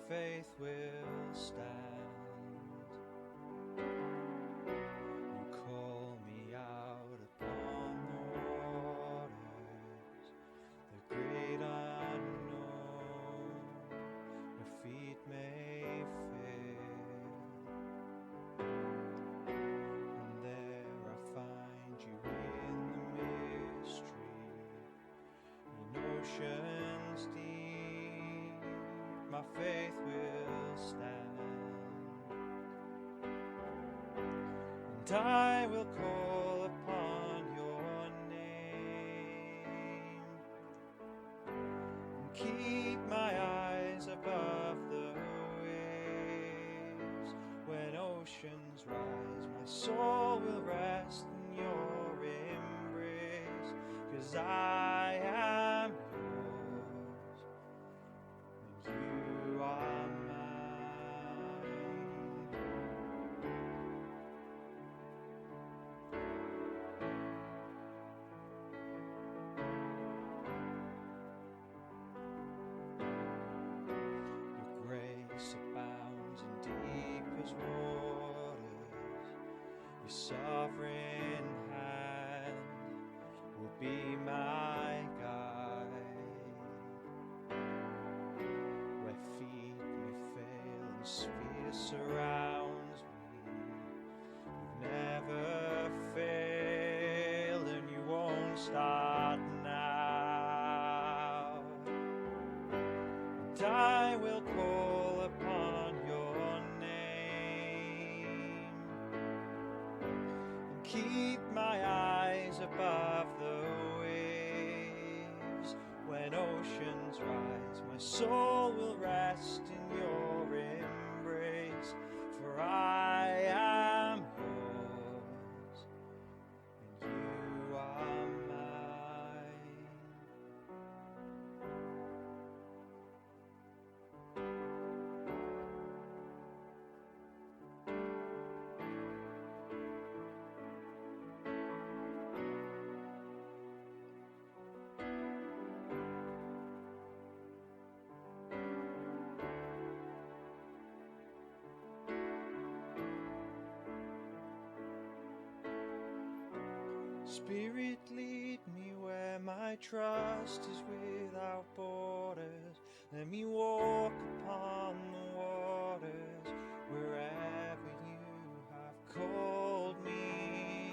faith will stand. You call me out upon the waters, the great unknown, where feet may fail. And there I find you in the mystery, in oceans deep, my faith will stand. And I will call upon your name, and keep my eyes above the waves. When oceans rise, my soul will rest in your embrace, 'cause I am yours, and you are mine. Your grace abounds in deepest waters. Your sovereign hand will be my guide. Where feet may fail and fear surrounds me, you've never failed and you won't start now. And I will call upon your name, and keep my eyes above the waves. When oceans rise, my soul will rest in your embrace, for I am yours, and you are mine. Spirit, lead me where my trust is without borders. Let me walk upon the waters wherever you have called me.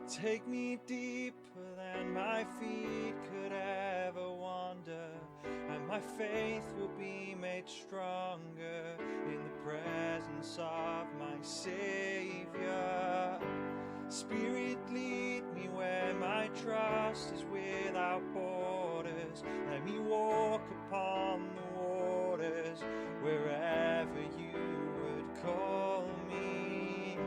Take me deeper than my feet could ever wander, and my faith will be made stronger in the presence of my Savior. Spirit, lead me where my trust is without borders. Let me walk upon the waters wherever you would call me.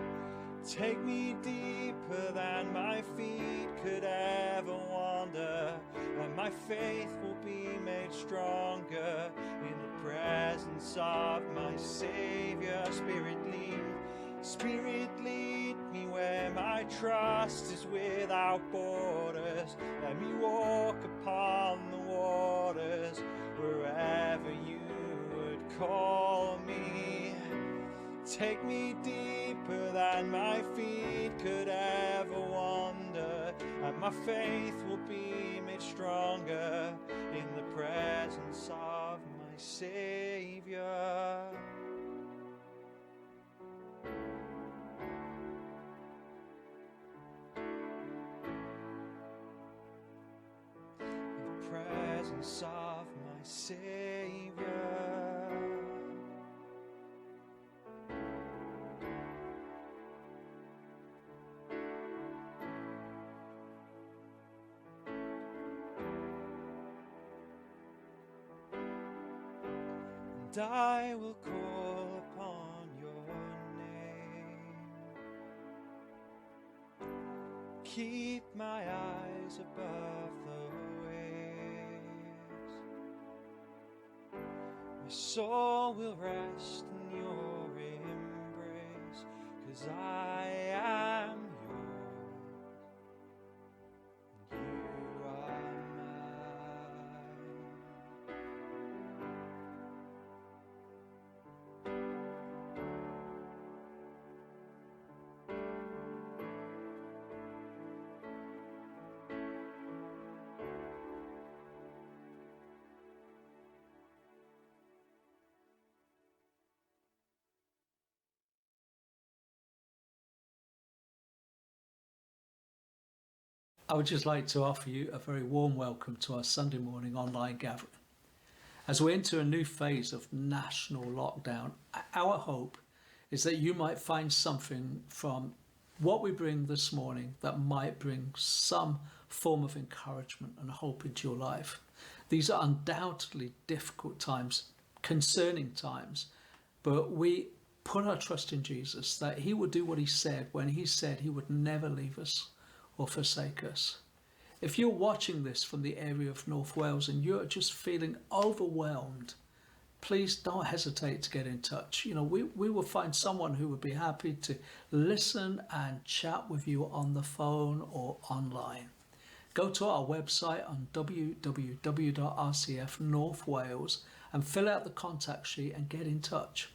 Take me deeper than my feet could ever wander, and my faith will be made stronger in the presence of my Savior. Spirit, lead me where my trust is without borders. Let me walk upon the waters wherever you would call me. Take me deeper than my feet could ever wander, and my faith will be made stronger in the presence of my Savior. Presence of my Savior. And I will call upon your name. Keep my eyes above the waves. My soul will rest in your embrace, 'cause I am yours, and you are mine. I would just like to offer you a very warm welcome to our Sunday morning online gathering. As we enter a new phase of national lockdown, our hope is that you might find something from what we bring this morning that might bring some form of encouragement and hope into your life. These are undoubtedly difficult times, concerning times, but we put our trust in Jesus, that he would do what he said when he said he would never leave us or forsake us. If you're watching this from the area of North Wales and you're just feeling overwhelmed, please don't hesitate to get in touch. We will find someone who would be happy to listen and chat with you on the phone or online. Go to our website on www.RCF North Wales and fill out the contact sheet and get in touch.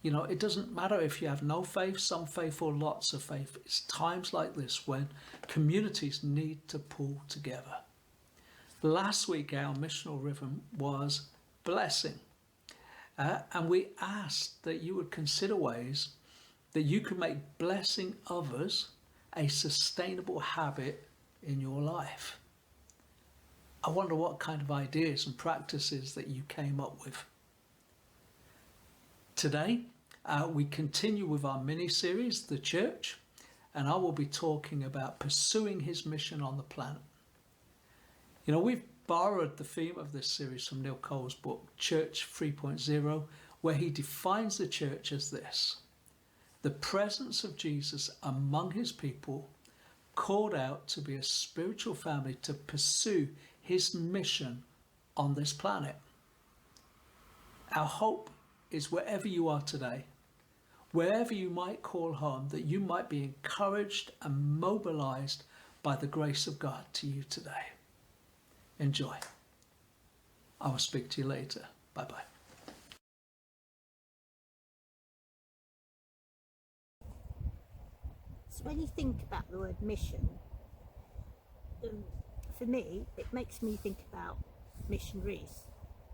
It doesn't matter if you have no faith, some faith, or lots of faith. It's times like this when communities need to pull together. Last week, our missional rhythm was blessing. And we asked that you would consider ways that you could make blessing others a sustainable habit in your life. I wonder what kind of ideas and practices that you came up with. Today, we continue with our mini-series, The Church, and I will be talking about pursuing his mission on the planet. We've borrowed the theme of this series from Neil Cole's book, Church 3.0, where he defines the church as this: the presence of Jesus among his people, called out to be a spiritual family to pursue his mission on this planet. Our hope is wherever you are today, wherever you might call home, that you might be encouraged and mobilized by the grace of God to you today. Enjoy. I will speak to you later. Bye-bye. So when you think about the word mission, for me, it makes me think about missionaries.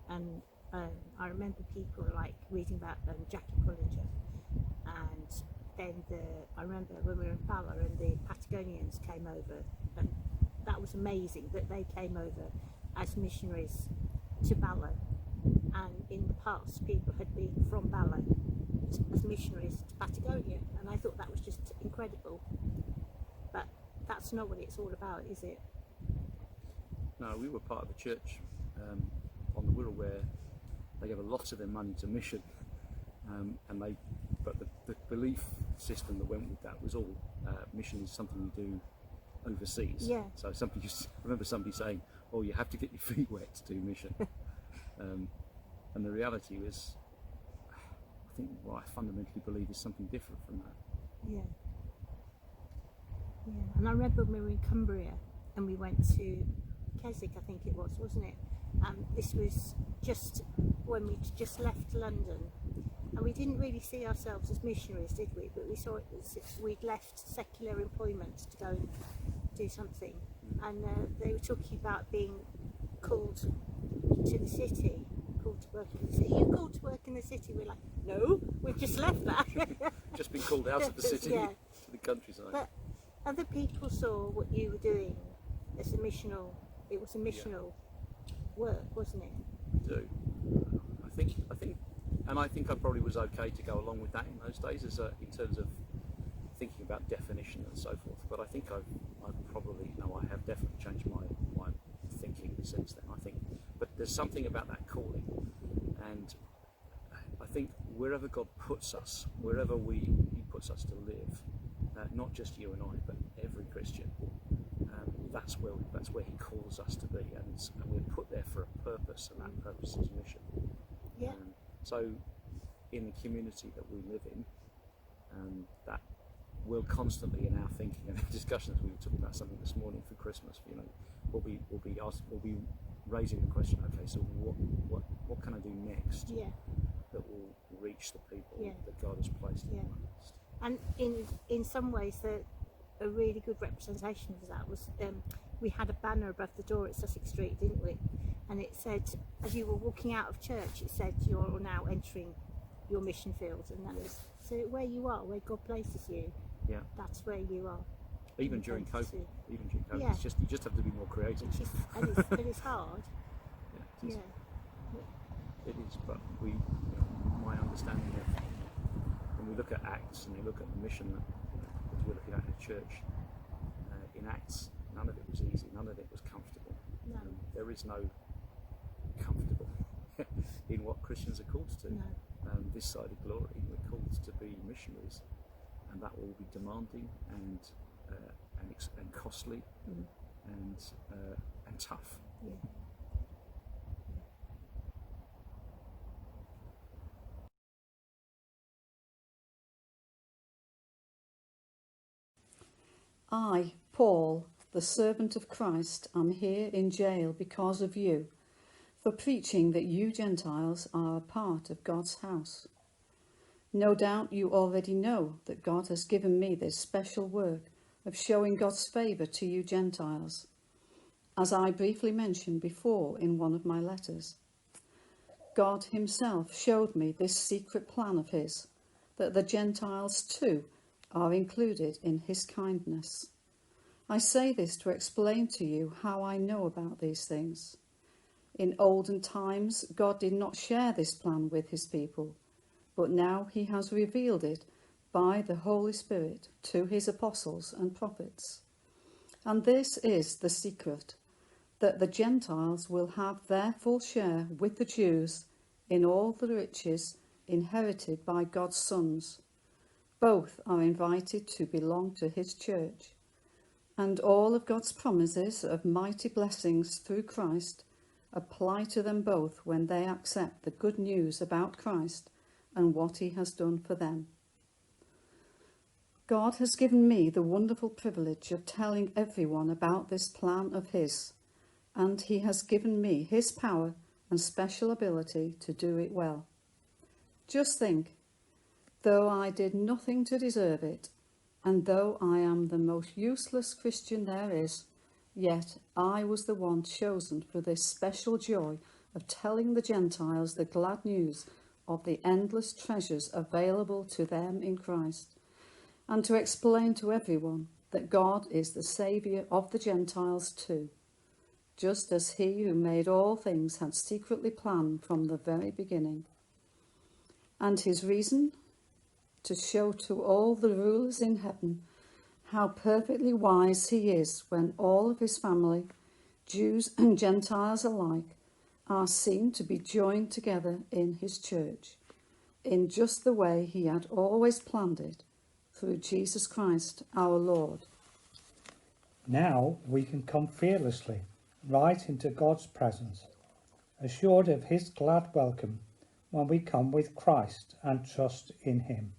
And I remember people like reading about Jackie Pullinger, and then I remember when we were in Bala and the Patagonians came over, and that was amazing that they came over as missionaries to Bala, and in the past people had been from Bala as missionaries to Patagonia, and I thought that was just incredible. But that's not what it's all about, is it? No, we were part of a church on the Wirral where they gave a lot of their money to mission, but the belief system that went with that was all mission is something you do overseas. Yeah. So I remember somebody saying, "Oh, you have to get your feet wet to do mission," and the reality was, I think what I fundamentally believe is something different from that. Yeah. Yeah. And I remember when we were in Cumbria and we went to Keswick, I think it was, wasn't it? This was just when we just left London, and we didn't really see ourselves as missionaries, did we? But we saw it as we'd left secular employment to go and do something, and they were talking about being called to the city, called to work in the city. You called to work in the city? We're like, no, we've just left that. Just been called out of the city yeah. to the countryside. But other people saw what you were doing as a missional. It was a missional work, wasn't it? We do. I think I probably was okay to go along with that in those days, in terms of thinking about definition and so forth. But I think I probably, I have definitely changed my thinking since then. I think, but there's something about that calling, and I think wherever God puts us, wherever He puts us to live, not just you and I, but every Christian. That's where He calls us to be, and we're put there for a purpose, and that purpose is mission. Yeah. So, in the community that we live in, that will constantly in our thinking and discussions, we were talking about something this morning for Christmas. We'll be raising the question. Okay, so what can I do next? Yeah. That will reach the people Yeah. that God has placed in my midst. And in some ways, a really good representation of that was we had a banner above the door at Sussex Street, didn't we? And it said, as you were walking out of church, it said you're now entering your mission field, and that was so where you are, where God places you. Yeah. That's where you are. Even and during to- COVID, Yeah. it's just, you just have to be more creative. which is, and it's hard. Yeah, it is. Yeah. It is, but my understanding of when we look at Acts and you look at the mission that we're looking at in church, in Acts, none of it was easy, none of it was comfortable. No. There is no comfortable in what Christians are called to. No. This side of glory, we're called to be missionaries, and that will be demanding and costly and tough. Yeah. I, Paul, the servant of Christ, am here in jail because of you, for preaching that you Gentiles are a part of God's house. No doubt you already know that God has given me this special work of showing God's favour to you Gentiles, as I briefly mentioned before in one of my letters. God himself showed me this secret plan of his, that the Gentiles too are included in his kindness. I say this to explain to you how I know about these things. In olden times, God did not share this plan with his people, but now he has revealed it by the Holy Spirit to his apostles and prophets. And this is the secret, that the Gentiles will have their full share with the Jews in all the riches inherited by God's sons. Both are invited to belong to his church, and all of God's promises of mighty blessings through Christ apply to them both when they accept the good news about Christ and what he has done for them. God has given me the wonderful privilege of telling everyone about this plan of his, and he has given me his power and special ability to do it well. Just think, though I did nothing to deserve it, and though I am the most useless Christian there is, yet I was the one chosen for this special joy of telling the Gentiles the glad news of the endless treasures available to them in Christ, and to explain to everyone that God is the Saviour of the Gentiles too, just as he who made all things had secretly planned from the very beginning. And his reason? To show to all the rulers in heaven how perfectly wise he is when all of his family, Jews and Gentiles alike, are seen to be joined together in his church, in just the way he had always planned it, through Jesus Christ our Lord. Now we can come fearlessly right into God's presence, assured of his glad welcome when we come with Christ and trust in him.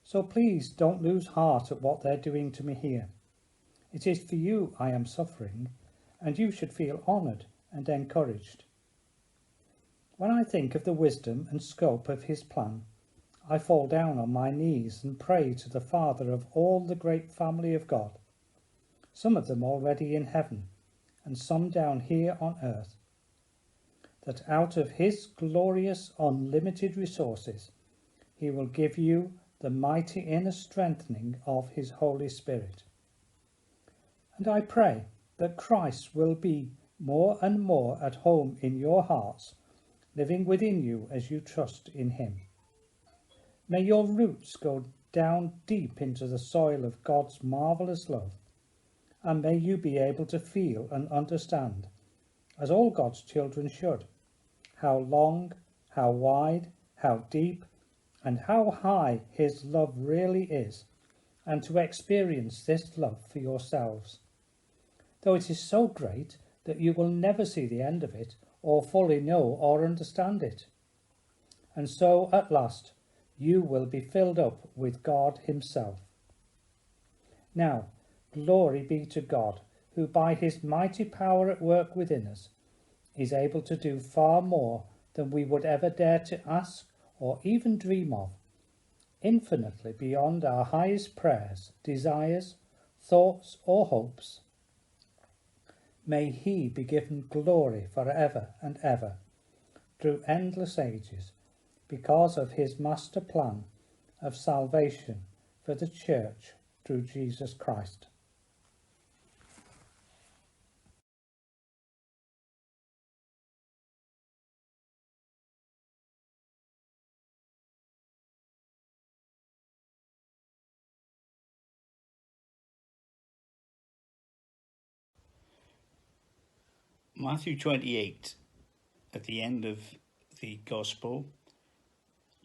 So please don't lose heart at what they're doing to me here. It is for you I am suffering, and you should feel honoured and encouraged. When I think of the wisdom and scope of his plan, I fall down on my knees and pray to the Father of all the great family of God, some of them already in heaven, and some down here on earth, that out of his glorious unlimited resources he will give you the mighty inner strengthening of his Holy Spirit. And I pray that Christ will be more and more at home in your hearts, living within you as you trust in him. May your roots go down deep into the soil of God's marvellous love, and may you be able to feel and understand, as all God's children should, how long, how wide, how deep, and how high his love really is, and to experience this love for yourselves, though it is so great that you will never see the end of it, or fully know or understand it. And so, at last, you will be filled up with God himself. Now, glory be to God, who by his mighty power at work within us is able to do far more than we would ever dare to ask or even dream of, infinitely beyond our highest prayers, desires, thoughts or hopes. May he be given glory forever and ever, through endless ages, because of his master plan of salvation for the church through Jesus Christ. Matthew 28, at the end of the Gospel,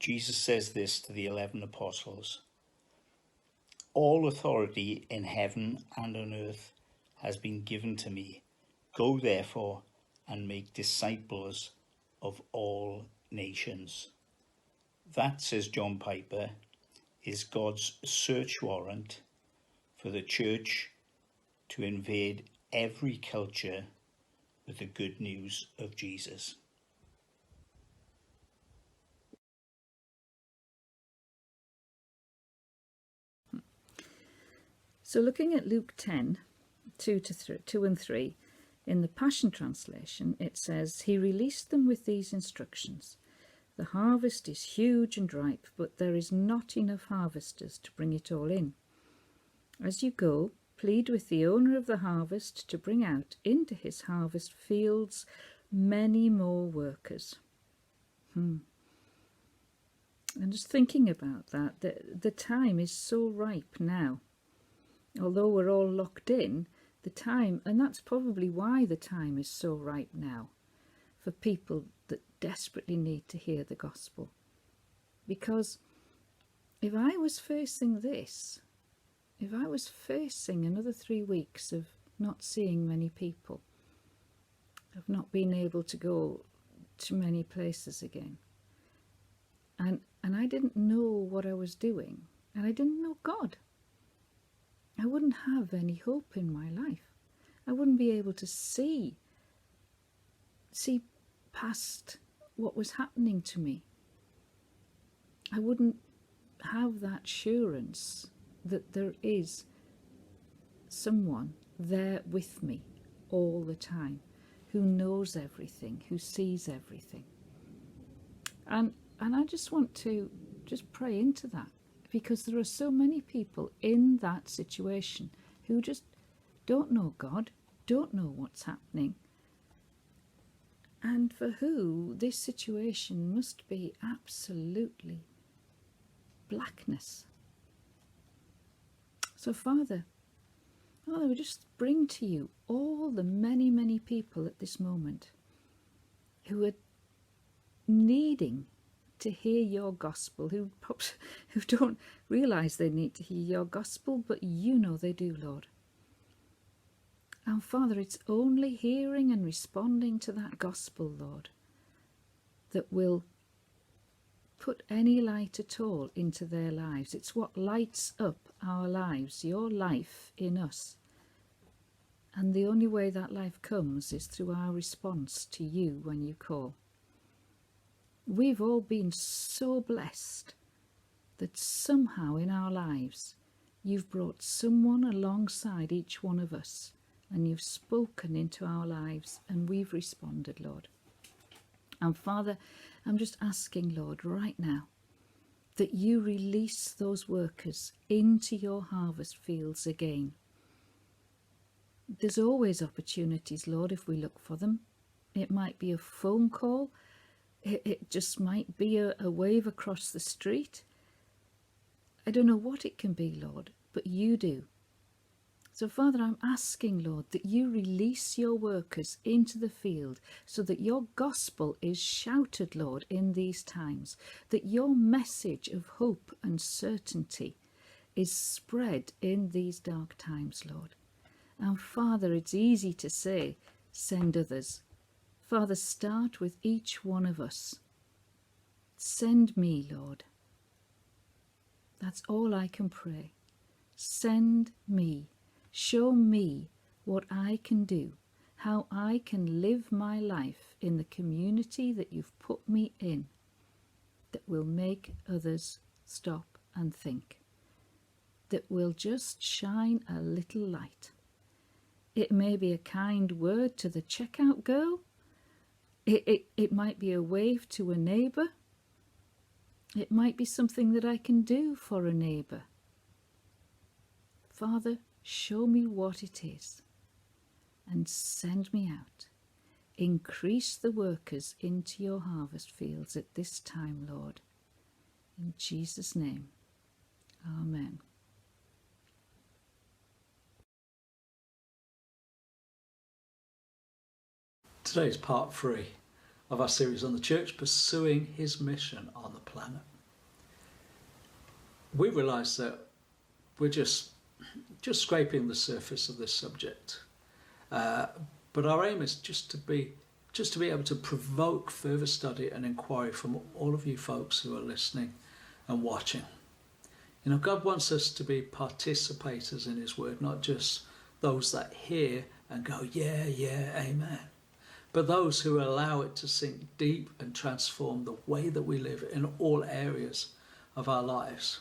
Jesus says this to the 11 apostles: "All authority in heaven and on earth has been given to me. Go therefore and make disciples of all nations." That, says John Piper, is God's search warrant for the church to invade every culture with the good news of Jesus. So looking at Luke 10, 2 and 3, in the Passion Translation, it says, "He released them with these instructions. The harvest is huge and ripe, but there is not enough harvesters to bring it all in. As you go, plead with the owner of the harvest to bring out into his harvest fields many more workers." And just thinking about that, the time is so ripe now. Although we're all locked in, the time, and that's probably why the time is so ripe now, for people that desperately need to hear the gospel. Because if I was facing this, if I was facing another 3 weeks of not seeing many people, of not being able to go to many places again, and I didn't know what I was doing, and I didn't know God, I wouldn't have any hope in my life. I wouldn't be able to see past what was happening to me. I wouldn't have that assurance that there is someone there with me all the time, who knows everything, who sees everything. And I just want to just pray into that, because there are so many people in that situation who just don't know God, don't know what's happening, and for who this situation must be absolutely blackness. So Father, we just bring to you all the many, many people at this moment who are needing to hear your gospel, who don't realise they need to hear your gospel, but you know they do, Lord. And Father, it's only hearing and responding to that gospel, Lord, that will put any light at all into their lives. It's what lights up our lives, your life in us. And the only way that life comes is through our response to you when you call. We've all been so blessed that somehow in our lives you've brought someone alongside each one of us, and you've spoken into our lives, and we've responded, Lord. And Father, I'm just asking, Lord, right now, that you release those workers into your harvest fields again. There's always opportunities, Lord, if we look for them. It might be a phone call. It just might be a wave across the street. I don't know what it can be, Lord, but you do. So, Father, I'm asking, Lord, that you release your workers into the field so that your gospel is shouted, Lord, in these times, that your message of hope and certainty is spread in these dark times, Lord. And, Father, it's easy to say, send others. Father, start with each one of us. Send me, Lord. That's all I can pray. Send me. Show me what I can do, how I can live my life in the community that you've put me in, that will make others stop and think, that will just shine a little light. It may be a kind word to the checkout girl. It might be a wave to a neighbour. It might be something that I can do for a neighbour. Father, show me what it is and send me out. Increase the workers into your harvest fields at this time, Lord. In Jesus' name, amen. Today is part 3 of our series on the church pursuing his mission on the planet. We realise that we're just scraping the surface of this subject, but our aim is just to be able to provoke further study and inquiry from all of you folks who are listening and watching. You know, God wants us to be participators in his word, not just those that hear and go, yeah, amen, but those who allow it to sink deep and transform the way that we live in all areas of our lives.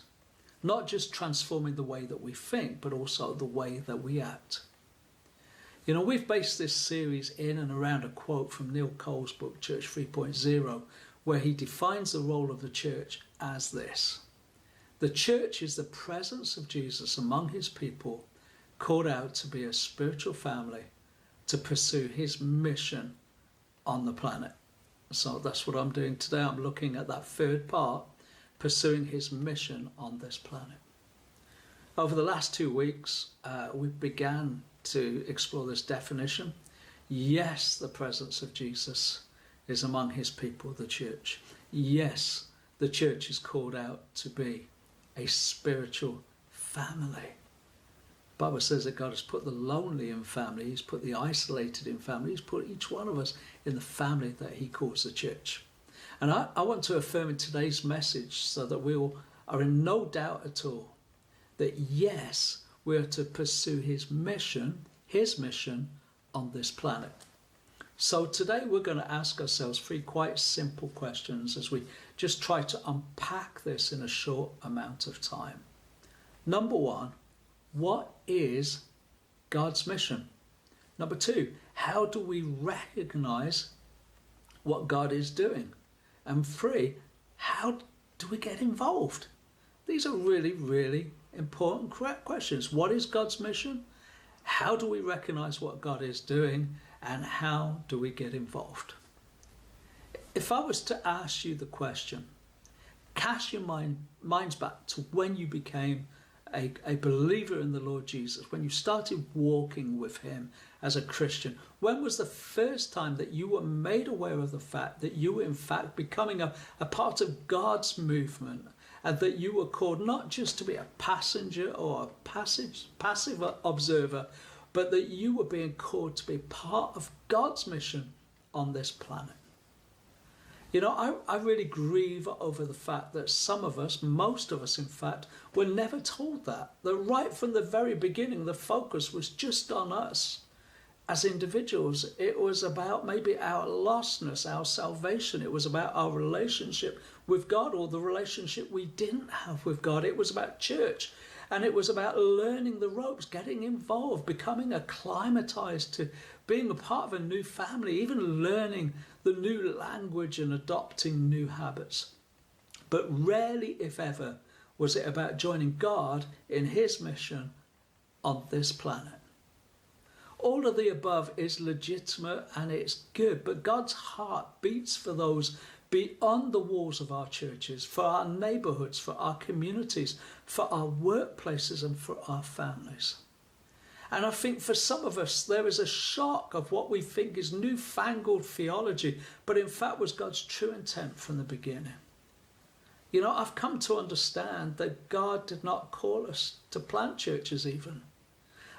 Not just transforming the way that we think, but also the way that we act. You know, we've based this series in and around a quote from Neil Cole's book, Church 3.0, where he defines the role of the church as this. The church is the presence of Jesus among his people, called out to be a spiritual family, to pursue his mission on the planet. So that's what I'm doing today. I'm looking at that third part, pursuing his mission on this planet. Over the last 2 weeks, we began to explore this definition. Yes, the presence of Jesus is among his people, the church. Yes, the church is called out to be a spiritual family. The Bible says that God has put the lonely in family, he's put the isolated in family, he's put each one of us in the family that he calls the church. And I want to affirm in today's message, so that we all are in no doubt at all, that yes, we are to pursue his mission on this planet. So today we're going to ask ourselves 3 quite simple questions as we just try to unpack this in a short amount of time. Number 1, what is God's mission? Number 2, how do we recognize what God is doing? And 3, how do we get involved? These are really, really important questions. What is God's mission? How do we recognize what God is doing? And how do we get involved? If I was to ask you the question, cast your minds back to when you became a believer in the Lord Jesus, when you started walking with him as a Christian. When was the first time that you were made aware of the fact that you were in fact becoming a part of God's movement, and that you were called not just to be a passenger or a passive observer, but that you were being called to be part of God's mission on this planet? You know, I really grieve over the fact that some of us, most of us in fact, were never told that right from the very beginning, the focus was just on us as individuals. It was about maybe our lostness, our salvation. It was about our relationship with God, or the relationship we didn't have with God. It was about church, and it was about learning the ropes, getting involved, becoming acclimatized to being a part of a new family, even learning the new language and adopting new habits. But rarely, if ever, was it about joining God in his mission on this planet. All of the above is legitimate and it's good, but God's heart beats for those beyond the walls of our churches, for our neighbourhoods, for our communities, for our workplaces and for our families. And I think for some of us, there is a shock of what we think is newfangled theology, but in fact was God's true intent from the beginning. You know, I've come to understand that God did not call us to plant churches even.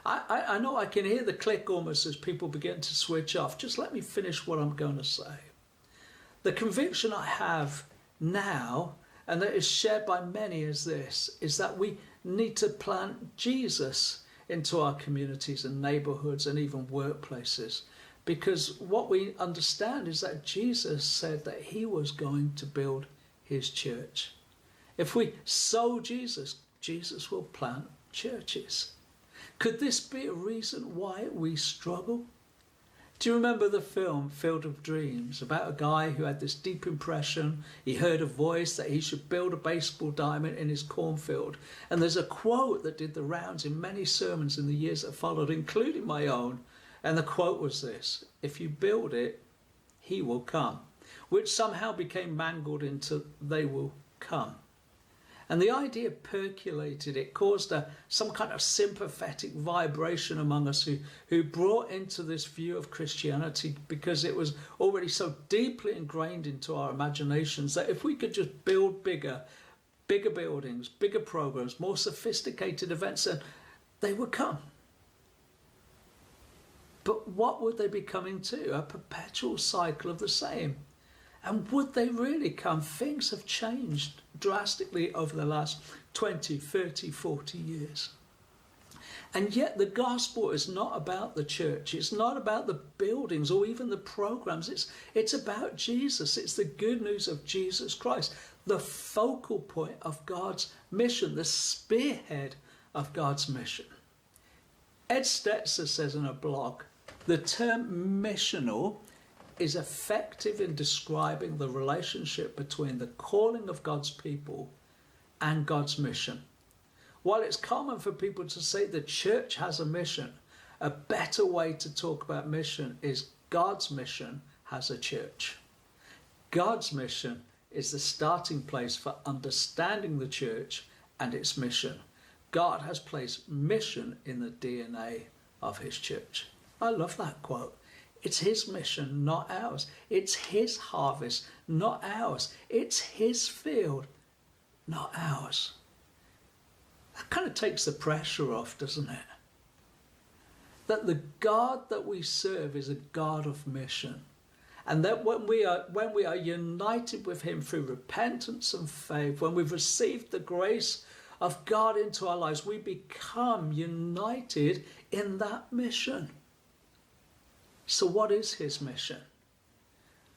I know I can hear the click almost as people begin to switch off. Just let me finish what I'm going to say. The conviction I have now, and that is shared by many, is this, is that we need to plant Jesus into our communities and neighbourhoods and even workplaces. Because what we understand is that Jesus said that he was going to build his church. If we sow Jesus, Jesus will plant churches. Could this be a reason why we struggle? Do you remember the film Field of Dreams, about a guy who had this deep impression? He heard a voice that he should build a baseball diamond in his cornfield. And there's a quote that did the rounds in many sermons in the years that followed, including my own. And the quote was this: "If you build it, he will come," which somehow became mangled into "they will come." And the idea percolated. It caused some kind of sympathetic vibration among us who brought into this view of Christianity, because it was already so deeply ingrained into our imaginations, that if we could just build bigger buildings, bigger programs, more sophisticated events, then they would come. But what would they be coming to? A perpetual cycle of the same. And would they really come? Things have changed drastically over the last 20, 30, 40 years. And yet the gospel is not about the church. It's not about the buildings or even the programs. It's about Jesus. It's the good news of Jesus Christ, the focal point of God's mission, the spearhead of God's mission. Ed Stetzer says in a blog, the term missional is effective in describing the relationship between the calling of God's people and God's mission. While it's common for people to say the church has a mission, a better way to talk about mission is God's mission has a church. God's mission is the starting place for understanding the church and its mission. God has placed mission in the DNA of his church. I love that quote. It's his mission, not ours. It's his harvest, not ours. It's his field, not ours. That kind of takes the pressure off, doesn't it? That the God that we serve is a God of mission. And that when we are united with him through repentance and faith, when we've received the grace of God into our lives, we become united in that mission. So what is his mission?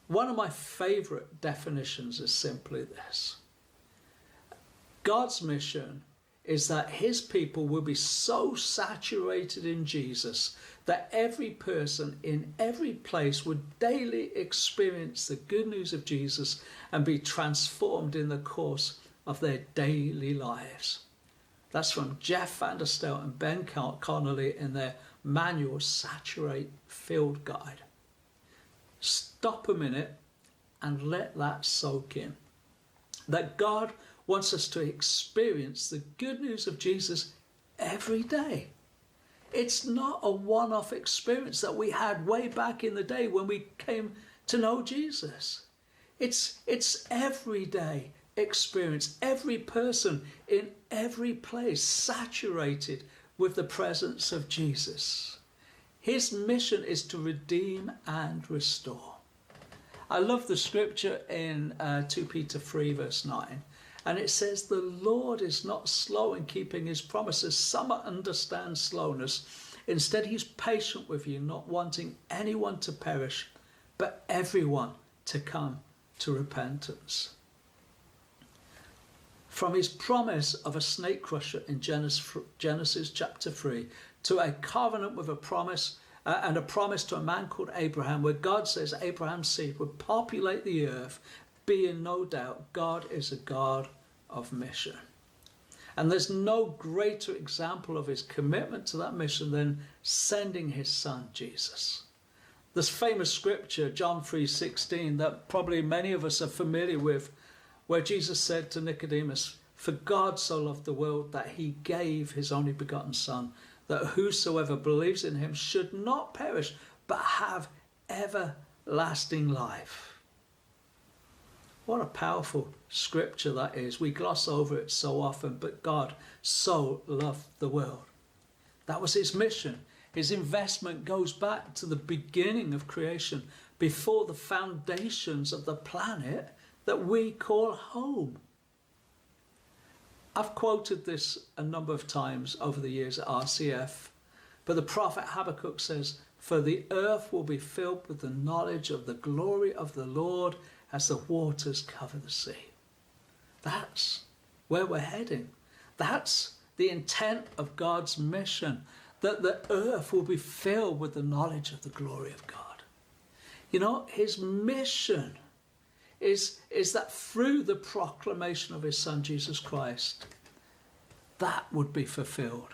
One of my favourite definitions is simply this. God's mission is that his people will be so saturated in Jesus that every person in every place would daily experience the good news of Jesus and be transformed in the course of their daily lives. That's from Jeff Vanderstelt and Ben Connolly in their manual Saturate Field Guide. Stop a minute and let that soak in. That God wants us to experience the good news of Jesus every day. It's not a one-off experience that we had way back in the day when we came to know Jesus. It's everyday experience, every person in every place saturated with the presence of Jesus. His mission is to redeem and restore. I love the scripture in 2 Peter 3 verse 9, and it says, "The Lord is not slow in keeping his promises. Some understand slowness. Instead, he's patient with you, not wanting anyone to perish, but everyone to come to repentance." From his promise of a snake crusher in Genesis chapter 3 to a covenant with a promise and a promise to a man called Abraham, where God says Abraham's seed would populate the earth, be in no doubt God is a God of mission. And there's no greater example of his commitment to that mission than sending his son Jesus. This famous scripture, John 3:16, that probably many of us are familiar with, where Jesus said to Nicodemus, "For God so loved the world that he gave his only begotten Son, that whosoever believes in him should not perish, but have everlasting life." What a powerful scripture that is. We gloss over it so often, but God so loved the world. That was his mission. His investment goes back to the beginning of creation, before the foundations of the planet that we call home. I've quoted this a number of times over the years at RCF, but the prophet Habakkuk says, "For the earth will be filled with the knowledge of the glory of the Lord as the waters cover the sea." That's where we're heading. That's the intent of God's mission, that the earth will be filled with the knowledge of the glory of God. You know, his mission is that through the proclamation of his Son, Jesus Christ, that would be fulfilled.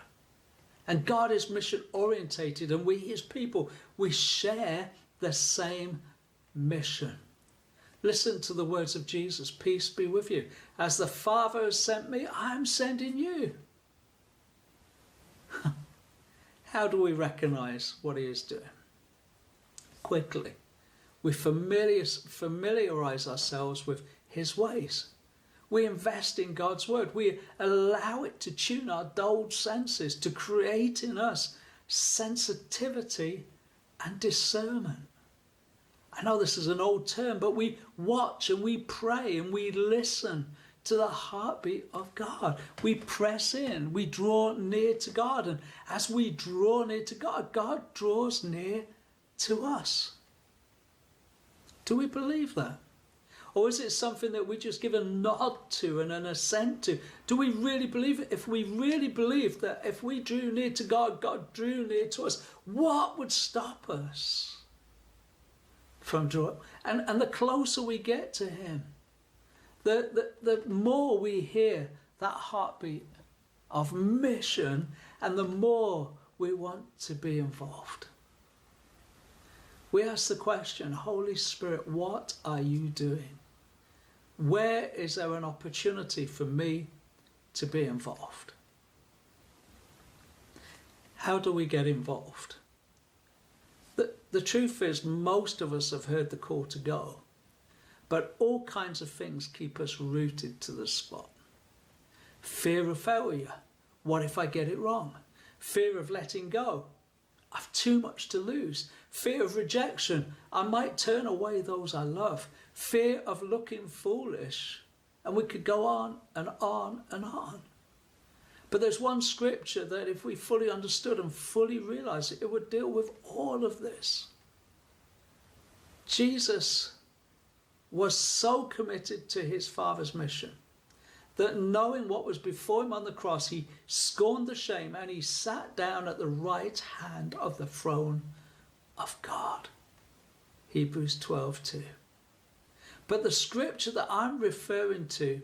And God is mission orientated, and we, his people, we share the same mission. Listen to the words of Jesus. Peace be with you. As the Father has sent me, I am sending you. How do we recognize what he is doing? Quickly. We familiarize ourselves with his ways. We invest in God's word. We allow it to tune our dulled senses, to create in us sensitivity and discernment. I know this is an old term, but we watch and we pray and we listen to the heartbeat of God. We press in, we draw near to God. And as we draw near to God, God draws near to us. Do we believe that? Or is it something that we just give a nod to and an assent to? Do we really believe it? If we really believe that if we drew near to God, God drew near to us, what would stop us from drawing? And the closer we get to him, the more we hear that heartbeat of mission, and the more we want to be involved. We ask the question, Holy Spirit, what are you doing? Where is there an opportunity for me to be involved? How do we get involved? The truth is, most of us have heard the call to go, but all kinds of things keep us rooted to the spot. Fear of failure. What if I get it wrong? Fear of letting go. I've too much to lose. Fear of rejection. I might turn away those I love. Fear of looking foolish. And we could go on and on and on. But there's one scripture that if we fully understood and fully realized it, it would deal with all of this. Jesus was so committed to his Father's mission that knowing what was before him on the cross, he scorned the shame and he sat down at the right hand of the throne of God. Hebrews 12:2. But the scripture that I'm referring to,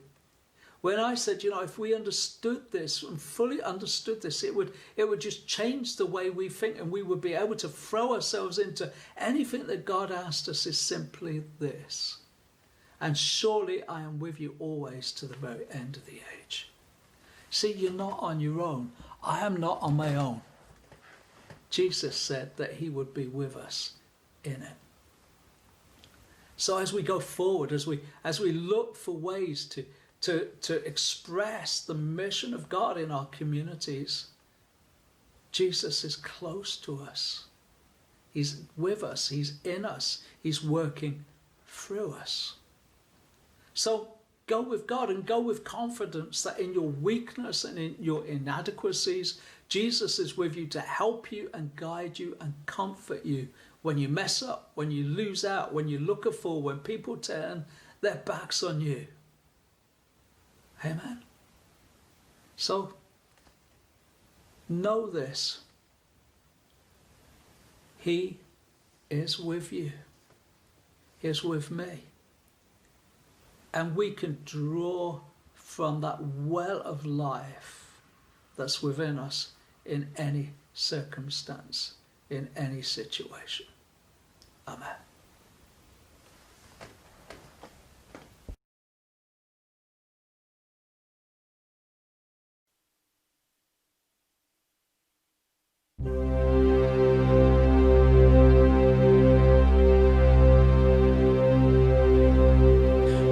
when I said, if we understood this and fully understood this, it would just change the way we think, and we would be able to throw ourselves into anything that God asked us, is simply this. And surely I am with you always to the very end of the age. See, you're not on your own. I am not on my own. Jesus said that he would be with us in it. So as we go forward, as we look for ways to express the mission of God in our communities, Jesus is close to us. He's with us. He's in us. He's working through us. So go with God and go with confidence that in your weakness and in your inadequacies, Jesus is with you to help you and guide you and comfort you when you mess up, when you lose out, when you look a fool, when people turn their backs on you. Amen. So know this. He is with you. He is with me. And we can draw from that well of life that's within us in any circumstance, in any situation. Amen.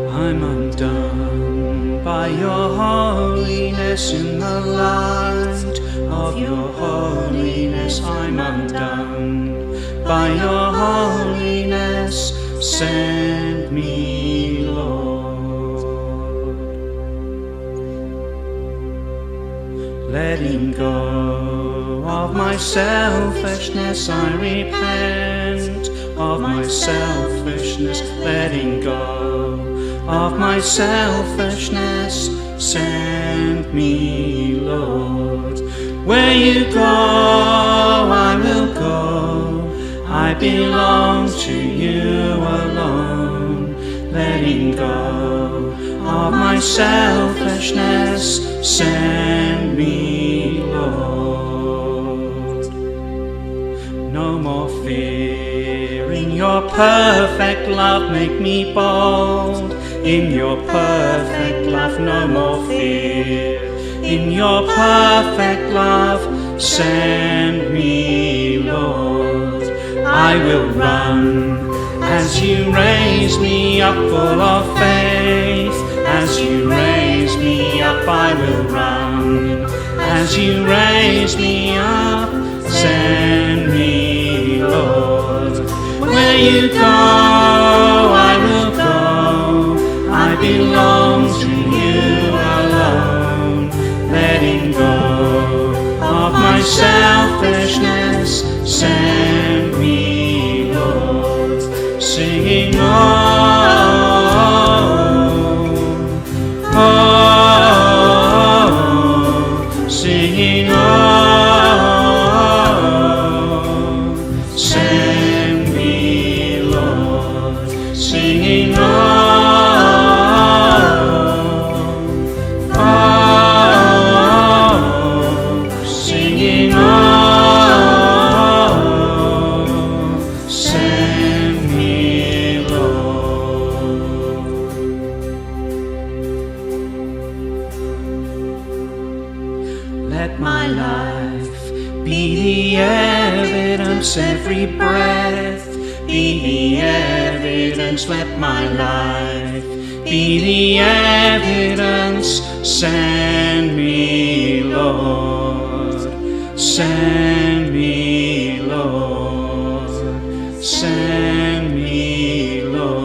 I'm undone by your holiness. In the light of your holiness, I'm undone by your holiness. Send me, Lord. Letting go of my selfishness, I repent of my selfishness. Letting go of my selfishness, send me, Lord. Where you go, I will go. I belong to you alone, letting go of my selfishness. Send me, Lord. No more fear. In your perfect love, make me bold. In your perfect love, no more fear. In your perfect love, send me, Lord. I will run as you raise me up, full of faith. As you raise me up, I will run. As you raise me up, send me, Lord. Where you go, I will go. I belong to you alone, letting go of my selfishness. Send me, Lord, singing, oh, oh, singing, oh, send me, Lord, singing, oh, singing, oh, send me, Lord. Let my life be the evidence, every breath be the evidence. Let my life be the evidence. Send me, Lord. Send me, Lord. Send me, Lord.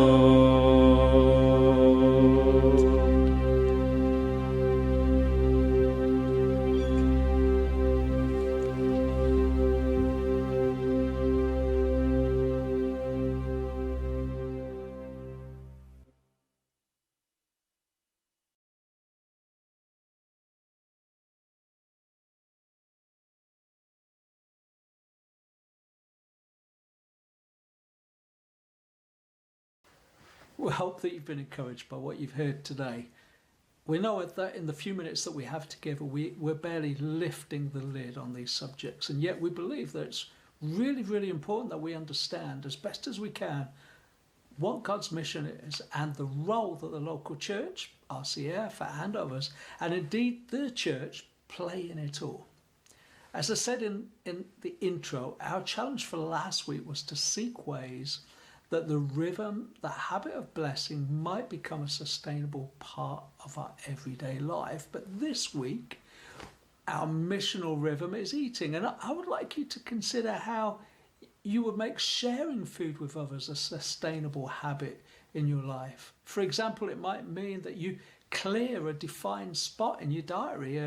We hope that you've been encouraged by what you've heard today. We know that in the few minutes that we have together, we're barely lifting the lid on these subjects, and yet we believe that it's really, really important that we understand as best as we can what God's mission is and the role that the local church, RCF and others, and indeed the church, play in it all. As I said in the intro, our challenge for last week was to seek ways that the rhythm, the habit of blessing, might become a sustainable part of our everyday life. But this week, our missional rhythm is eating. And I would like you to consider how you would make sharing food with others a sustainable habit in your life. For example, it might mean that you clear a defined spot in your diary,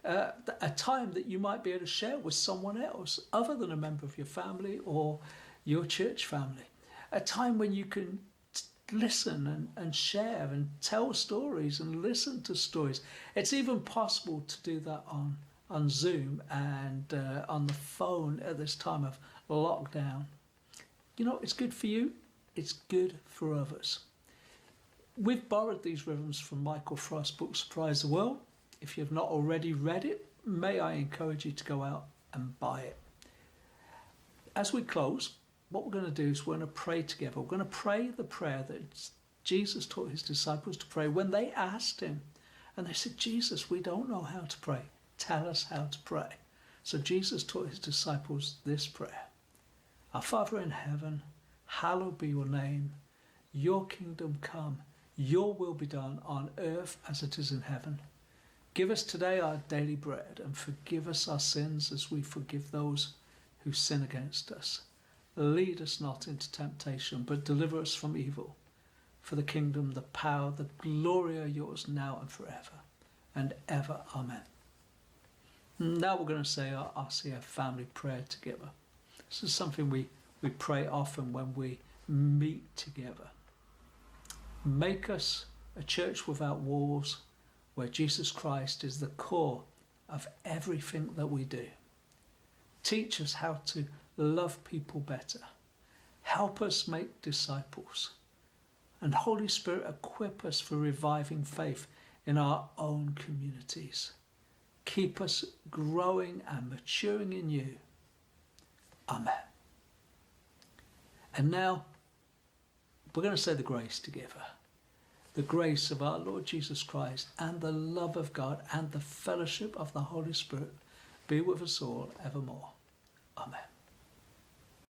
a time that you might be able to share with someone else other than a member of your family or your church family. A time when you can listen and share and tell stories and listen to stories. It's even possible to do that on Zoom and on the phone at this time of lockdown. You know, it's good for you. It's good for others. We've borrowed these rhythms from Michael Frost's book, Surprise the World. If you've not already read it, may I encourage you to go out and buy it. As we close, what we're going to do is we're going to pray together. We're going to pray the prayer that Jesus taught his disciples to pray when they asked him. And they said, Jesus, we don't know how to pray. Tell us how to pray. So Jesus taught his disciples this prayer. Our Father in heaven, hallowed be your name. Your kingdom come. Your will be done on earth as it is in heaven. Give us today our daily bread and forgive us our sins as we forgive those who sin against us. Lead us not into temptation, but deliver us from evil. For the kingdom, the power, the glory are yours now and forever and ever. Amen. Now we're going to say our RCF family prayer together. This is something we pray often when we meet together. Make us a church without walls, where Jesus Christ is the core of everything that we do. Teach us how to love people better Help us make disciples. And Holy Spirit, equip us for reviving faith in our own communities. Keep us growing and maturing in you. Amen. And now, we're going to say the grace together. The grace of our Lord Jesus Christ and the love of God and the fellowship of the Holy Spirit be with us all evermore. Amen.